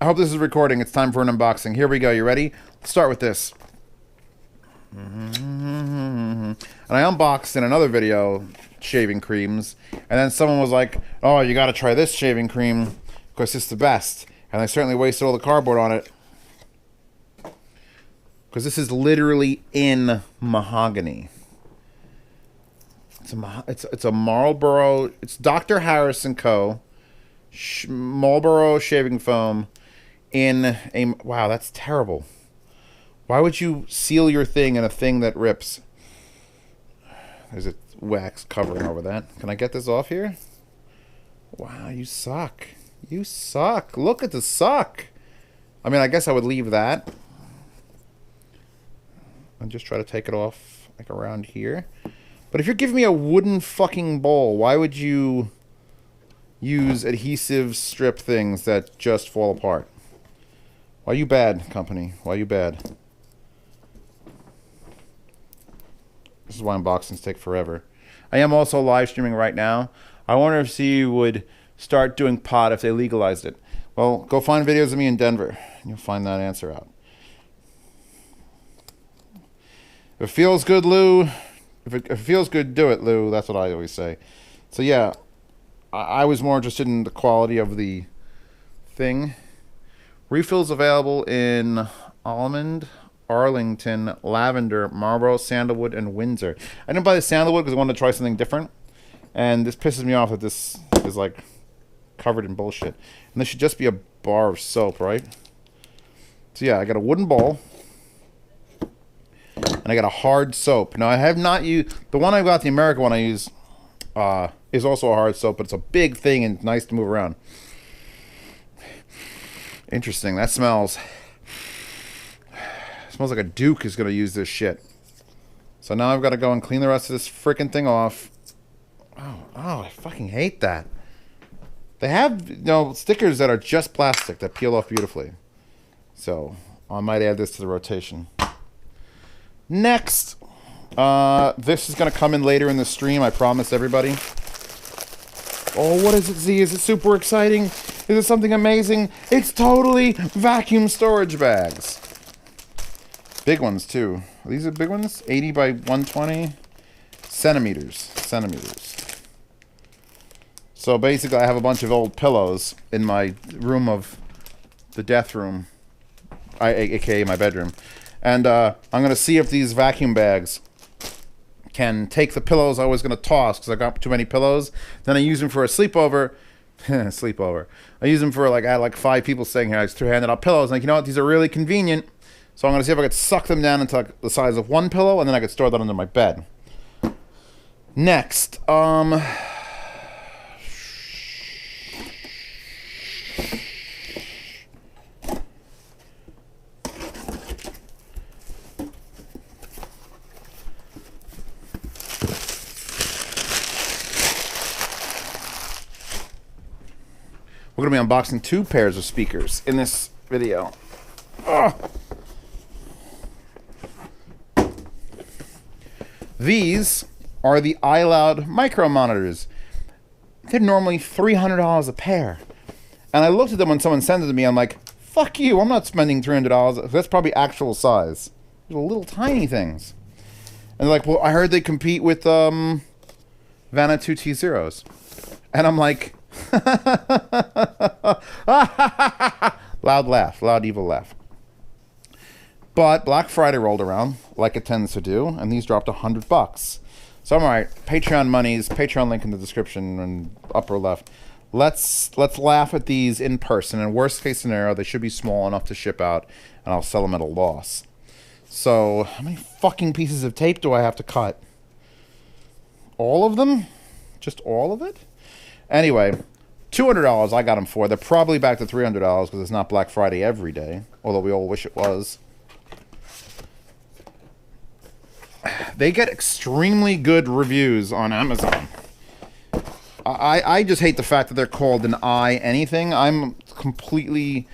I hope this is recording. It's time for an unboxing. Here we go. You ready? Let's start with this. And I unboxed in another video shaving creams, and then someone was like, oh, you gotta try this shaving cream because it's the best. And I certainly wasted all the cardboard on it because this is literally in mahogany. It's a Marlboro. It's Dr. Harris & Co. Marlboro shaving foam in a... Wow, that's terrible. Why would you seal your thing in a thing that rips? There's a wax covering over that. Can I get this off here? Wow, you suck. You suck. Look at the suck. I mean, I guess I would leave that and just try to take it off like around here. But if you're giving me a wooden fucking bowl, why would you use adhesive strip things that just fall apart? Why are you bad, company? Why are you bad? This is why unboxings take forever. I am also live streaming right now. I wonder if you would start doing pot if they legalized it. Well, go find videos of me in Denver. You'll find that answer out. If it feels good, Lou. If it feels good, do it, Lou. That's what I always say. So yeah, I was more interested in the quality of the thing. Refills available in almond, Arlington, lavender, Marlboro, sandalwood, and Windsor. I didn't buy the sandalwood because I wanted to try something different. And this pisses me off that this is like covered in bullshit. And this should just be a bar of soap, right? So yeah, I got a wooden bowl. And I got a hard soap. Now I have not used... The one I got, the American one I use, is also a hard soap, but it's a big thing and nice to move around. Interesting. That smells... Smells like a Duke is going to use this shit. So now I've got to go and clean the rest of this freaking thing off. Oh, I fucking hate that. They have, you know, stickers that are just plastic that peel off beautifully. So I might add this to the rotation. Next, this is going to come in later in the stream, I promise everybody. Oh, what is it, Z? Is it super exciting? Is it something amazing? It's totally vacuum storage bags. Big ones, too. These are big ones? 80 by 120 centimeters. So basically, I have a bunch of old pillows in my room of the death room, aka my bedroom. And I'm going to see if these vacuum bags can take the pillows I was going to toss because I got too many pillows. Then I use them for a sleepover. Sleepover. I use them for like, I had like 5 people staying here. I just handed out pillows. And like, you know what? These are really convenient. So I'm going to see if I could suck them down into like the size of one pillow. And then I could store that under my bed. Next. We're going to be unboxing 2 pairs of speakers in this video. Ugh. These are the iLoud micro monitors. They're normally $300 a pair. And I looked at them when someone sent it to me. I'm like, fuck you. I'm not spending $300. That's probably actual size. They're little tiny things. And they're like, well, I heard they compete with Vanna 2T0s. And I'm like... Loud laugh, loud evil laugh. But Black Friday rolled around like it tends to do, and these dropped $100. So I'm alright. Patreon monies, Patreon link in the description and upper left. Let's laugh at these in person. In worst case scenario, they should be small enough to ship out, and I'll sell them at a loss. So how many fucking pieces of tape do I have to cut? All of them? Just all of it? Anyway, $200 I got them for. They're probably back to $300 because it's not Black Friday every day, although we all wish it was. They get extremely good reviews on Amazon. I just hate the fact that they're called an anything. I'm completely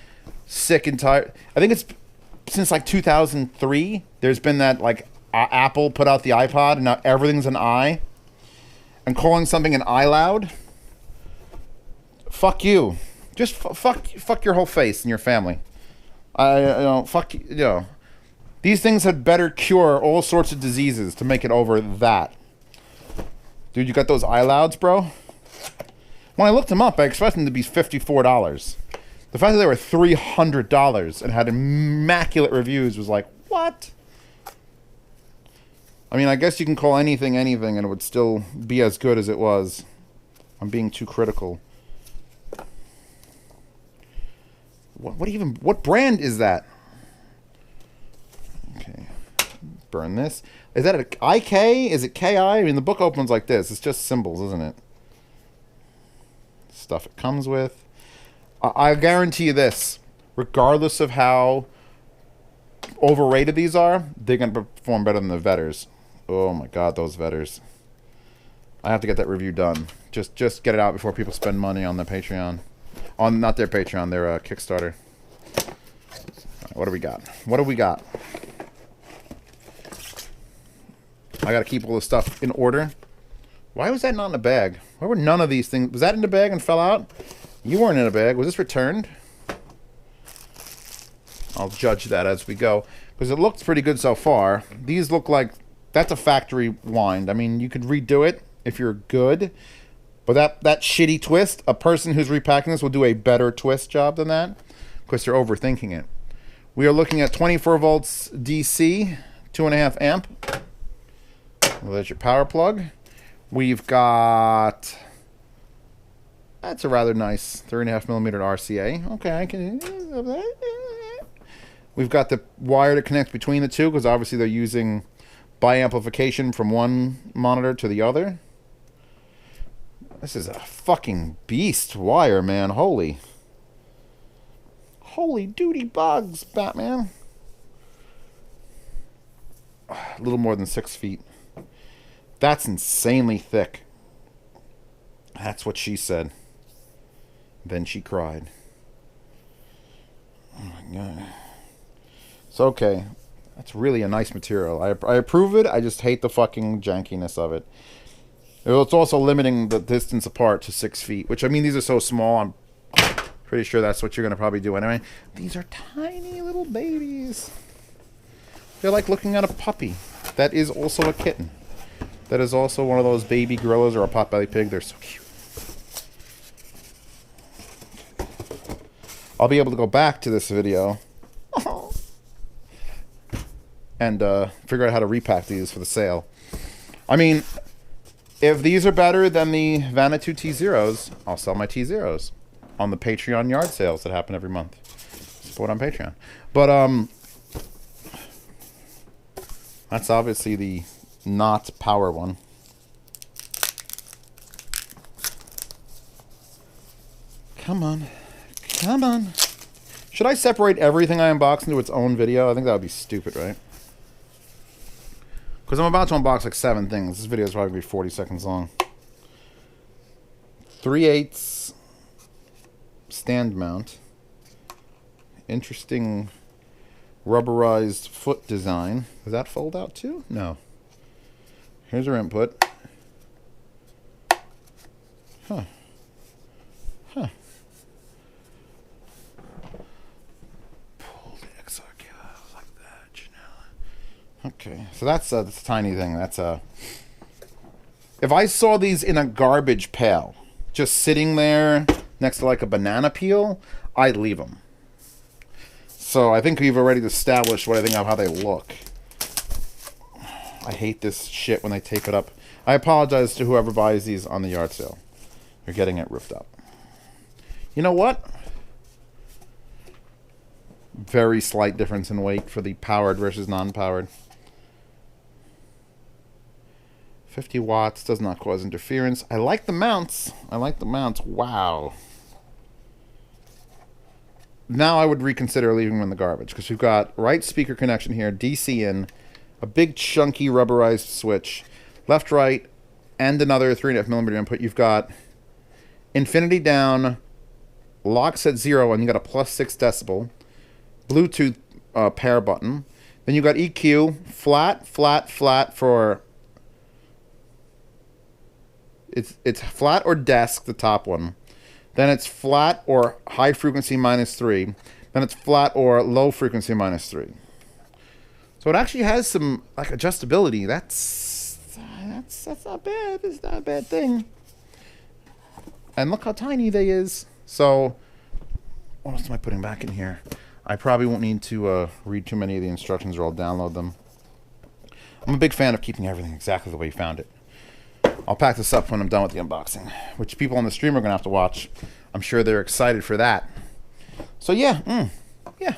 sick and tired. I think it's since like 2003. There's been that like Apple put out the iPod and now everything's an I. And calling something an iLoud. Fuck you. Just fuck your whole face and your family. Fuck, these things had better cure all sorts of diseases to make it over that. Dude, you got those iLouds, bro? When I looked them up, I expected them to be $54. The fact that they were $300 and had immaculate reviews was like, what? I mean, I guess you can call anything anything and it would still be as good as it was. I'm being too critical. What brand is that? Okay. Burn this. Is that an IK? Is it KI? I mean, the book opens like this. It's just symbols, isn't it? Stuff it comes with. I guarantee you this. Regardless of how overrated these are, they're going to perform better than the Vetters. Oh my god, those Vetters. I have to get that review done. Just get it out before people spend money on the Patreon. On, not their Patreon, their Kickstarter. Right, what do we got? What do we got? I gotta keep all this stuff in order. Why was that not in a bag? Why were none of these things... Was that in the bag and fell out? You weren't in a bag. Was this returned? I'll judge that as we go. Because it looks pretty good so far. These look like... That's a factory wind. I mean, you could redo it if you're good. But that shitty twist, a person who's repacking this will do a better twist job than that. Of course, they're overthinking it. We are looking at 24 volts DC, 2.5 amp. Well, there's your power plug. We've got... That's a rather nice 3.5 millimeter RCA. Okay, I can... We've got the wire to connect between the two, because obviously they're using bi-amplification from one monitor to the other. This is a fucking beast wire, man. Holy duty bugs, Batman. A little more than 6 feet. That's insanely thick. That's what she said. Then she cried. Oh my god. It's okay. That's really a nice material. I approve it. I just hate the fucking jankiness of it. It's also limiting the distance apart to 6 feet, which, I mean, these are so small, I'm pretty sure that's what you're going to probably do anyway. These are tiny little babies. They're like looking at a puppy. That is also a kitten. That is also one of those baby gorillas or a potbelly pig. They're so cute. I'll be able to go back to this video and figure out how to repack these for the sale. I mean... If these are better than the Vanatu T0s, I'll sell my T0s on the Patreon yard sales that happen every month. Support on Patreon. But, that's obviously the not power one. Come on. Come on. Should I separate everything I unbox into its own video? I think that would be stupid, right? Because I'm about to unbox like 7 things. This video is probably going to be 40 seconds long. 3/8 stand mount. Interesting rubberized foot design. Does that fold out too? No. Here's our input. Huh. Huh. Okay, so that's a tiny thing. That's a... If I saw these in a garbage pail, just sitting there next to like a banana peel, I'd leave them. So I think we've already established what I think of how they look. I hate this shit when they tape it up. I apologize to whoever buys these on the yard sale. You're getting it ripped up. You know what? Very slight difference in weight for the powered versus non-powered. 50 watts, does not cause interference. I like the mounts. I like the mounts. Wow. Now I would reconsider leaving them in the garbage, because we've got right speaker connection here, DC in, a big chunky rubberized switch, left, right, and another 3.5 millimeter input. You've got infinity down, locks at 0, and you got a +6 decibel. Bluetooth pair button. Then you got EQ, flat, flat, flat for... It's flat or desk, the top one. Then it's flat or high frequency -3. Then it's flat or low frequency -3. So it actually has some like adjustability. That's not bad. It's not a bad thing. And look how tiny they is. So what else am I putting back in here? I probably won't need to read too many of the instructions, or I'll download them. I'm a big fan of keeping everything exactly the way you found it. I'll pack this up when I'm done with the unboxing, which people on the stream are going to have to watch. I'm sure they're excited for that. So yeah, yeah.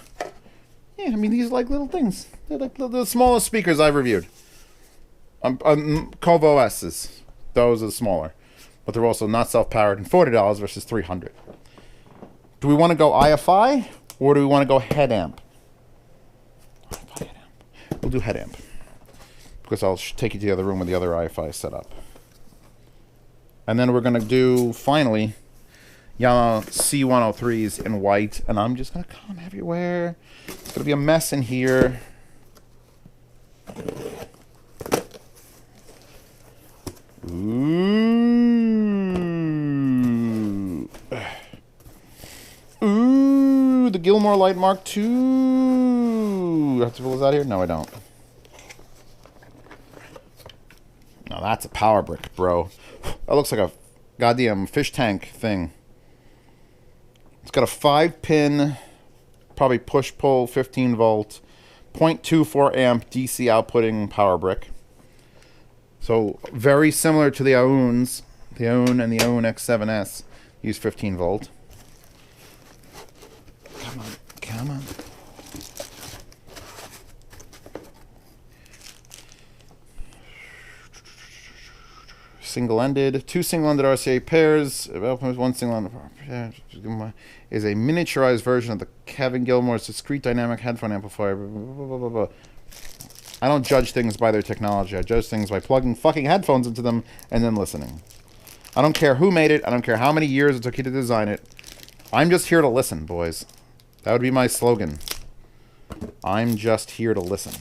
I mean, these are like little things. They're like the smallest speakers I've reviewed. Covo S's. Those are smaller. But they're also not self-powered, and $40 versus $300. Do we want to go IFI, or do we want to go HeadAmp? We'll do HeadAmp, because I'll take you to the other room with the other IFI set up. And then we're going to do, finally, Jamo C103s in white. And I'm just going to come everywhere. It's going to be a mess in here. Ooh. Ooh, the Gilmore Light Mark II. Do I have to pull this out here? No, I don't. Now that's a power brick, bro. That looks like a goddamn fish tank thing. It's got a 5-pin, probably push-pull, 15-volt, 0.24 amp DC outputting power brick. So very similar to the Aoons. The Aoon and the Aoon X7S use 15-volt. Come on, come on. Single-ended, 2 single-ended RCA pairs, 1 single-ended is a miniaturized version of the Kevin Gilmore's discrete dynamic headphone amplifier. I don't judge things by their technology. I judge things by plugging fucking headphones into them and then listening. I don't care who made it. I don't care how many years it took you to design it. I'm just here to listen, boys. That would be my slogan. I'm just here to listen.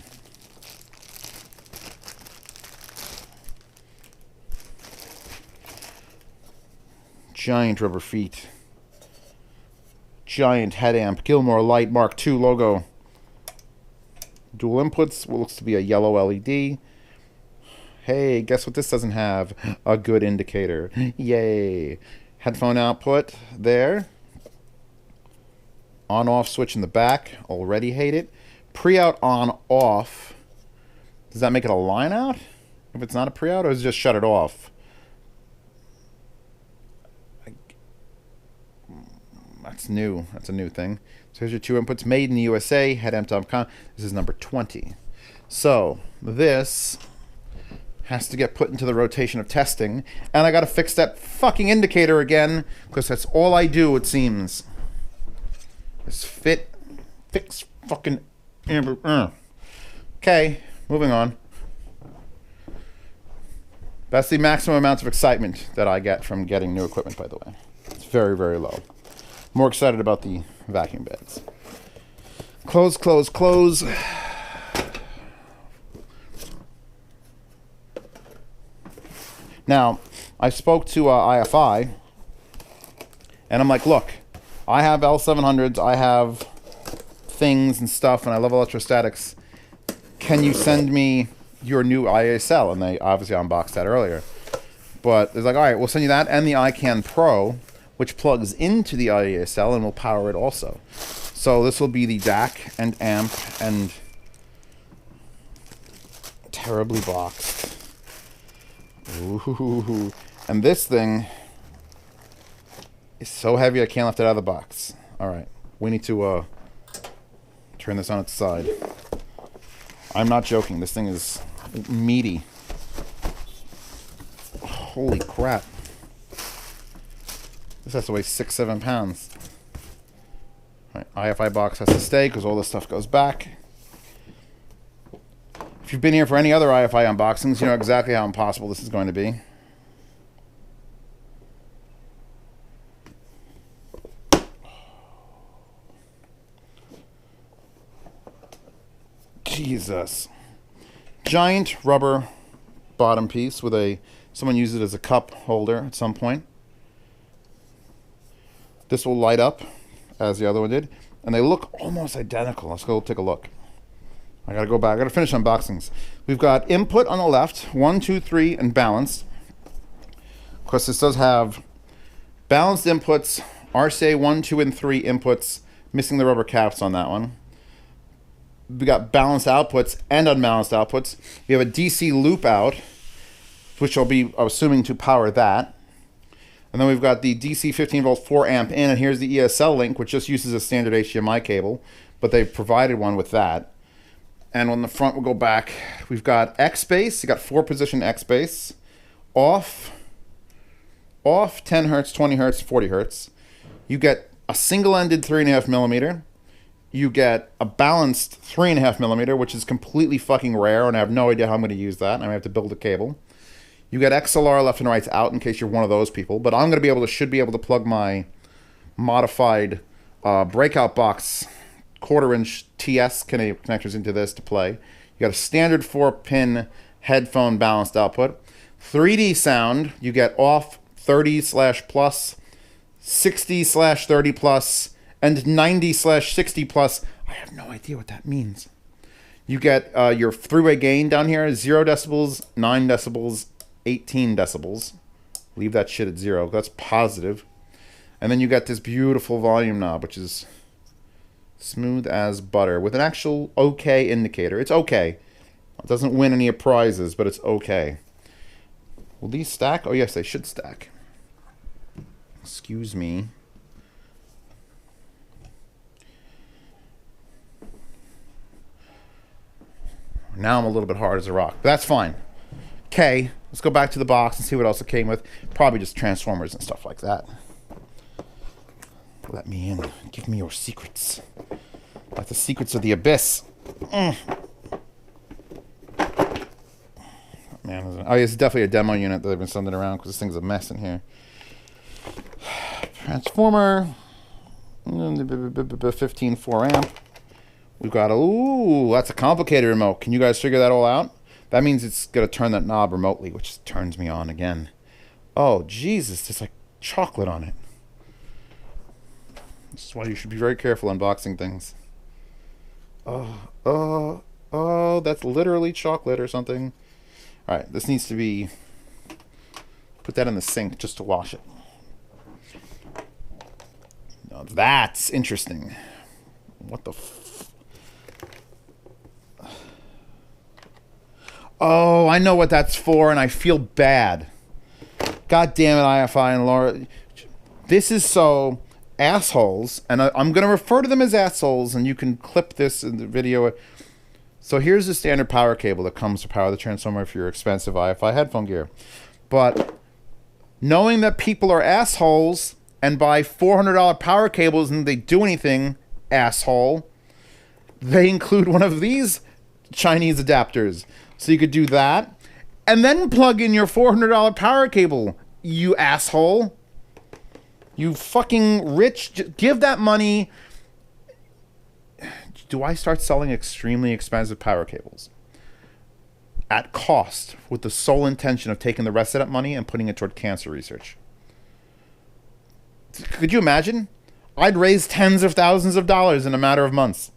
Giant rubber feet. Giant HeadAmp. Gilmore Light Mark II logo. Dual inputs. What looks to be a yellow LED. Hey, guess what this doesn't have? A good indicator. Yay. Headphone output there. On-off switch in the back. Already hate it. Pre-out on-off. Does that make it a line out? If it's not a pre-out, or does it just shut it off? That's new. That's a new thing. So here's your 2 inputs. Made in the USA. HeadAmp.com. This is number 20. So this has to get put into the rotation of testing. And I got to fix that fucking indicator again, because that's all I do, it seems. Is fix fucking... Okay, moving on. That's the maximum amount of excitement that I get from getting new equipment, by the way. It's very, very low. More excited about the vacuum beds. Close, close, close. Now, I spoke to IFI, and I'm like, look, I have L700s, I have things and stuff, and I love electrostatics. Can you send me your new ISL? And they obviously unboxed that earlier. But it's like, all right, we'll send you that and the iCAN Pro, which plugs into the ISL and will power it also. So this will be the DAC and amp and terribly boxed. Ooh. And this thing is so heavy I can't lift it out of the box. All right, we need to turn this on its side. I'm not joking. This thing is meaty. Holy crap. This has to weigh 6-7 pounds. All right, IFI box has to stay because all this stuff goes back. If you've been here for any other IFI unboxings, you know exactly how impossible this is going to be. Jesus. Giant rubber bottom piece with a... Someone used it as a cup holder at some point. This will light up as the other one did. And they look almost identical. Let's go take a look. I gotta go back. I gotta finish unboxings. We've got input on the left, 1, 2, 3, and balanced. Of course, this does have balanced inputs, RCA 1, 2, and 3 inputs, missing the rubber caps on that one. We got balanced outputs and unbalanced outputs. We have a DC loop out, which I'll be assuming to power that. And then we've got the DC 15 volt 4 amp in, and here's the ESL link, which just uses a standard HDMI cable, but they've provided one with that. And on the front, we'll go back. We've got X base. You got 4-position X base, off, 10 hertz, 20 hertz, 40 hertz. You get a single-ended 3.5 millimeter. You get a balanced 3.5 millimeter, which is completely fucking rare, and I have no idea how I'm going to use that. I may have to build a cable. You get XLR left and rights out in case you're one of those people, but I'm going to should be able to plug my modified breakout box 1/4-inch TS connectors into this to play. You got a standard 4-pin headphone balanced output. 3D sound, you get off 30/plus, 60/30+, and 90/60+. I have no idea what that means. You get your three-way gain down here, 0 decibels, 9 decibels, 18 decibels. Leave that shit at 0. That's positive. And then you got this beautiful volume knob, which is smooth as butter, with an actual okay indicator. It's okay. It doesn't win any prizes, but it's okay. Will these stack? Oh, yes, they should stack. Excuse me. Now I'm a little bit hard as a rock, but that's fine. Okay, let's go back to the box and see what else it came with. Probably just transformers and stuff like that. Let me in. Give me your secrets. Like the secrets of the abyss. Man, oh, it's definitely a demo unit that they've been sending around because this thing's a mess in here. Transformer. 15 4 amp. We've got ooh, that's a complicated remote. Can you guys figure that all out? That means it's going to turn that knob remotely, which turns me on again. Oh, Jesus, there's like chocolate on it. This is why you should be very careful unboxing things. Oh, that's literally chocolate or something. All right, this needs to be... Put that in the sink just to wash it. Now, that's interesting. What the Oh, I know what that's for, and I feel bad. God damn it, IFI and Laura. This is so assholes, and I'm going to refer to them as assholes, and you can clip this in the video. So here's the standard power cable that comes to power the transformer for your expensive IFI headphone gear. But knowing that people are assholes and buy $400 power cables and they do anything, asshole, they include one of these Chinese adapters. So you could do that, and then plug in your $400 power cable, you asshole. You fucking rich. Give that money. Do I start selling extremely expensive power cables at cost with the sole intention of taking the rest of that money and putting it toward cancer research? Could you imagine? I'd raise tens of thousands of dollars in a matter of months.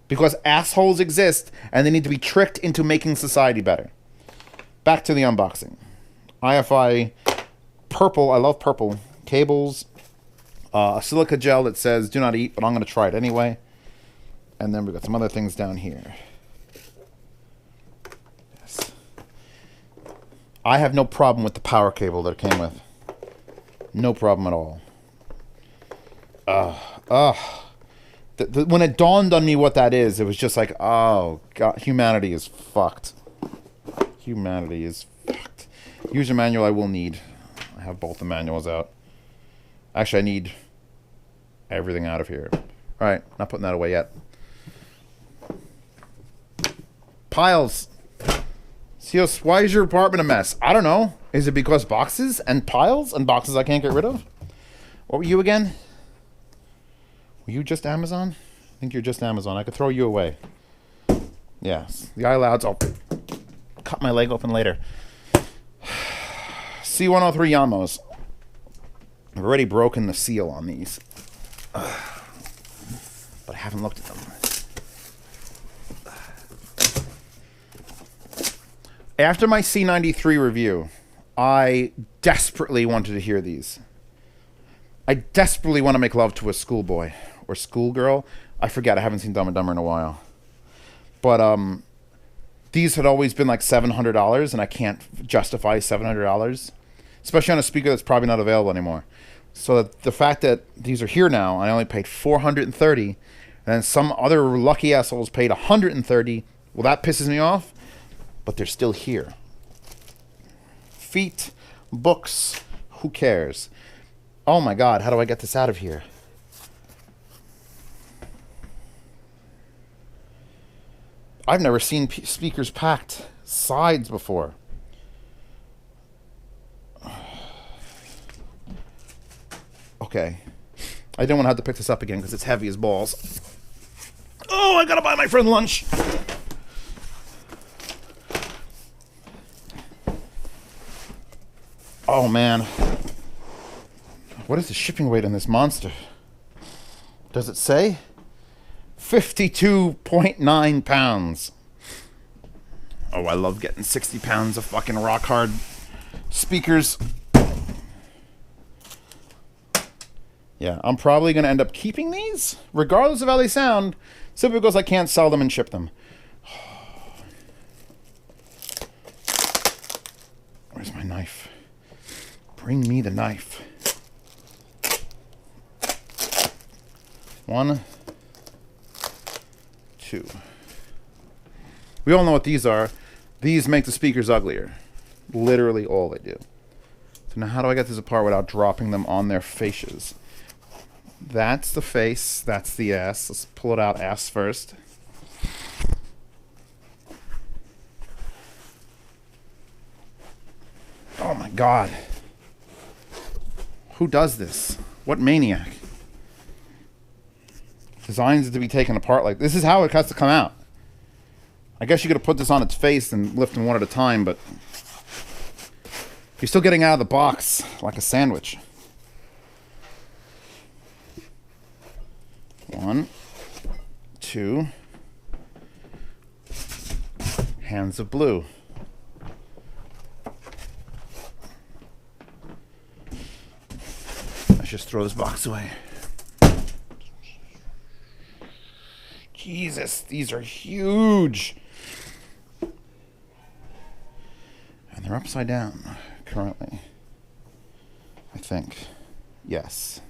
Because assholes exist, and they need to be tricked into making society better. Back to the unboxing. IFI purple, I love purple, cables, a silica gel that says do not eat, but I'm going to try it anyway. And then we've got some other things down here. Yes. I have no problem with the power cable that it came with. No problem at all. When it dawned on me what that is, it was just like, oh, God, humanity is fucked. Humanity is fucked. User manual I will need. I have both the manuals out. Actually, I need everything out of here. All right, not putting that away yet. Piles. Cios, why is your apartment a mess? I don't know. Is it because boxes and piles and boxes I can't get rid of? What were you again? Were you just Amazon? I think you're just Amazon. I could throw you away. Yes. The iLouds. I'll cut my leg open later. C103 Jamos. I've already broken the seal on these. But I haven't looked at them. After my C93 review, I desperately wanted to hear these. I desperately want to make love to a schoolboy or schoolgirl. I forget. I haven't seen Dumb and Dumber in a while. But these had always been like $700, and I can't justify $700, especially on a speaker that's probably not available anymore. So the fact that these are here now, I only paid $430, and then some other lucky assholes paid $130. Well, that pisses me off, but they're still here. Feet, books, who cares? Oh my God, how do I get this out of here? I've never seen speakers packed sides before. Okay. I don't want to have to pick this up again because it's heavy as balls. Oh, I gotta buy my friend lunch. Oh, man. What is the shipping weight on this monster? Does it say? 52.9 pounds. Oh, I love getting 60 pounds of fucking rock hard speakers. Yeah, I'm probably going to end up keeping these, regardless of how they sound, simply because I can't sell them and ship them. Where's my knife? Bring me the knife. 1, 2. We all know what these are. These make the speakers uglier. Literally all they do. So now how do I get this apart without dropping them on their faces? That's the face. That's the ass. Let's pull it out ass first. Oh my God. Who does this? What maniac? Designs to be taken apart like this is how it has to come out. I guess you could have put this on its face and lift them one at a time, but you're still getting out of the box like a sandwich. 1, 2. Hands of blue. Let's just throw this box away. Jesus, these are huge. And they're upside down currently. I think. Yes.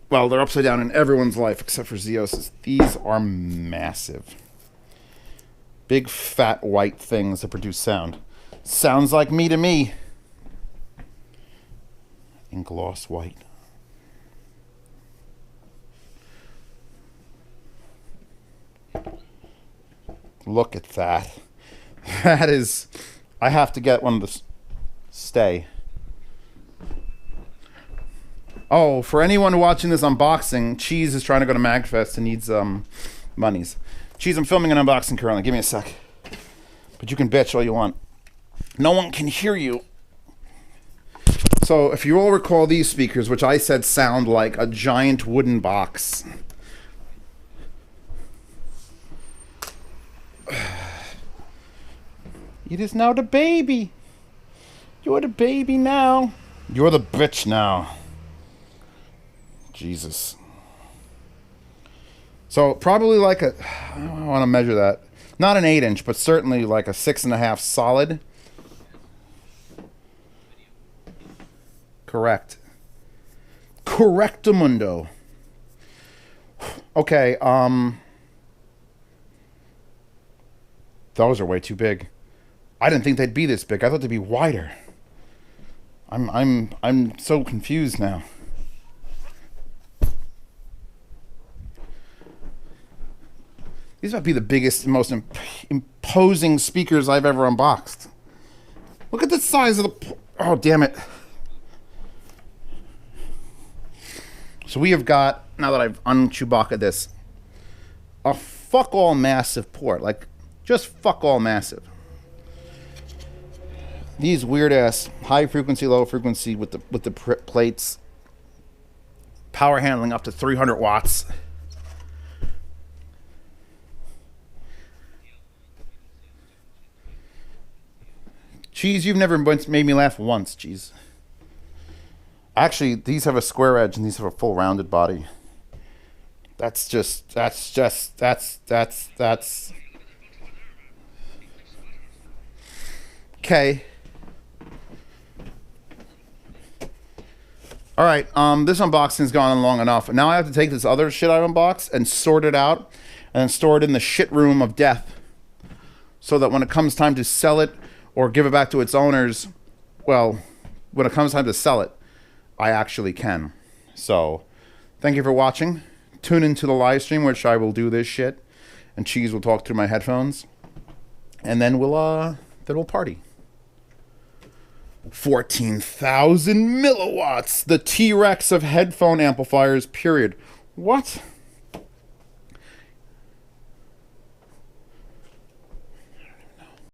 Well, they're upside down in everyone's life except for Zeos's. These are massive. Big, fat, white things that produce sound. Sounds like me to me. In gloss white. Look at that. That is... I have to get one of the... Stay. Oh, for anyone watching this unboxing, Cheese is trying to go to MagFest and needs monies. Cheese, I'm filming an unboxing currently. Give me a sec. But you can bitch all you want. No one can hear you. So, if you all recall these speakers, which I said sound like a giant wooden box. It is now the baby. You're the baby now. You're the bitch now. Jesus. So probably like a, I don't want to measure that. Not an 8-inch, but certainly like a 6.5 solid. Correct. Correctamundo. Okay, those are way too big. I didn't think they'd be this big. I thought they'd be wider. I'm so confused now. These might be the biggest and most imposing speakers I've ever unboxed. Look at the size of the... Oh, damn it. So we have got, now that I've un-Chewbacca'd this, a fuck all massive port. Like, just fuck all massive. These weird ass high frequency, low frequency with the plates. Power handling up to 300 watts. Cheese, you've never made me laugh once, Cheese. Actually, these have a square edge and these have a full rounded body. That's okay. All right, this unboxing's gone on long enough. Now I have to take this other shit I unboxed and sort it out and then store it in the shit room of death so that when it comes time to sell it or give it back to its owners, well, when it comes time to sell it, I actually can. So, thank you for watching. Tune into the live stream, which I will do this shit, and Cheese will talk through my headphones, and then we'll party. 14,000 milliwatts, the T-Rex of headphone amplifiers. Period. What?